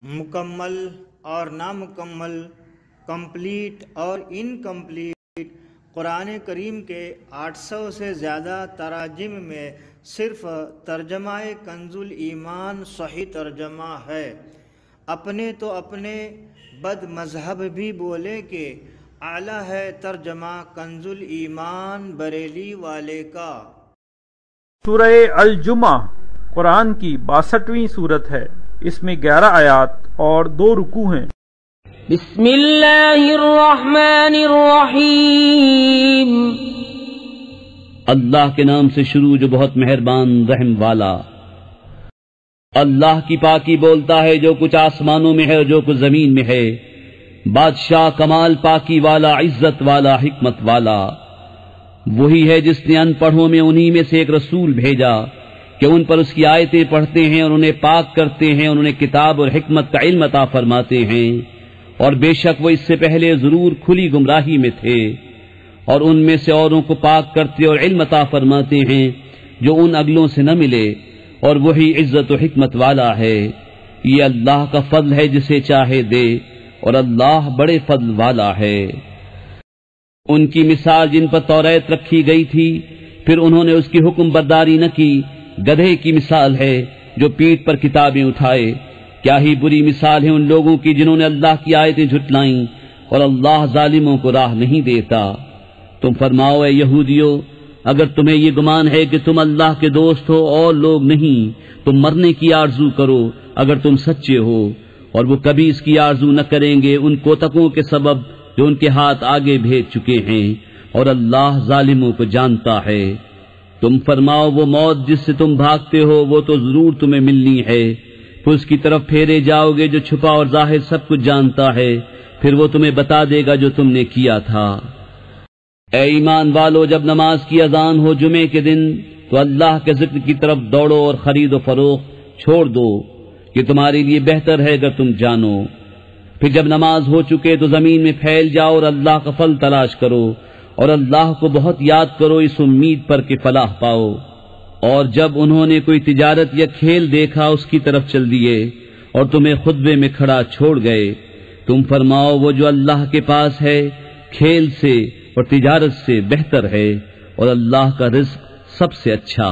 مکمل اور نامکمل، کمپلیٹ اور انکمپلیٹ، قرآن کریم کے 800 سے زیادہ تراجم میں صرف ترجمہ کنز الایمان صحیح ترجمہ ہے۔ اپنے تو اپنے بد مذہب بھی بولے کہ اعلیٰ ہے ترجمہ کنز الایمان بریلی والے کا۔ سورہ الجمعہ قرآن کی 62ویں سورت ہے۔ اس میں 11 آیات اور 2 رکوع ہیں۔ بسم اللہ الرحمن الرحیم۔ اللہ کے نام سے شروع جو بہت مہربان رحم والا۔ اللہ کی پاکی بولتا ہے جو کچھ آسمانوں میں ہے اور جو کچھ زمین میں ہے۔ بادشاہ کمال پاکی والا، عزت والا، حکمت والا۔ وہی ہے جس نے ان پڑھوں میں انہی میں سے ایک رسول بھیجا کہ ان پر اس کی آیتیں پڑھتے ہیں اور انہیں پاک کرتے ہیں اور انہیں کتاب اور حکمت کا علم عطا فرماتے ہیں، اور بے شک وہ اس سے پہلے ضرور کھلی گمراہی میں تھے، اور ان میں سے اوروں کو پاک کرتے اور علم عطا فرماتے ہیں جو ان اگلوں سے نہ ملے، اور وہی عزت و حکمت والا ہے۔ یہ اللہ کا فضل ہے جسے چاہے دے، اور اللہ بڑے فضل والا ہے۔ ان کی مثال جن پر توریت رکھی گئی تھی پھر انہوں نے اس کی حکم برداری نہ کی، گدھے کی مثال ہے جو پیٹھ پر کتابیں اٹھائے۔ کیا ہی بری مثال ہے ان لوگوں کی جنہوں نے اللہ کی آیتیں جھٹلائیں، اور اللہ ظالموں کو راہ نہیں دیتا۔ تم فرماؤ اے یہودیو، اگر تمہیں یہ گمان ہے کہ تم اللہ کے دوست ہو اور لوگ نہیں، تم مرنے کی آرزو کرو اگر تم سچے ہو، اور وہ کبھی اس کی آرزو نہ کریں گے ان کوتکوں کے سبب جو ان کے ہاتھ آگے بھیج چکے ہیں، اور اللہ ظالموں کو جانتا ہے۔ تم فرماؤ وہ موت جس سے تم بھاگتے ہو وہ تو ضرور تمہیں ملنی ہے، پھر اس کی طرف پھیرے جاؤ گے جو چھپا اور ظاہر سب کچھ جانتا ہے، پھر وہ تمہیں بتا دے گا جو تم نے کیا تھا۔ اے ایمان والو، جب نماز کی اذان ہو جمعے کے دن تو اللہ کے ذکر کی طرف دوڑو اور خرید و فروخت چھوڑ دو، کہ تمہارے لیے بہتر ہے اگر تم جانو۔ پھر جب نماز ہو چکے تو زمین میں پھیل جاؤ اور اللہ کا فضل تلاش کرو، اور اللہ کو بہت یاد کرو اس امید پر کہ فلاح پاؤ۔ اور جب انہوں نے کوئی تجارت یا کھیل دیکھا اس کی طرف چل دیے اور تمہیں خطبے میں کھڑا چھوڑ گئے۔ تم فرماؤ وہ جو اللہ کے پاس ہے کھیل سے اور تجارت سے بہتر ہے، اور اللہ کا رزق سب سے اچھا۔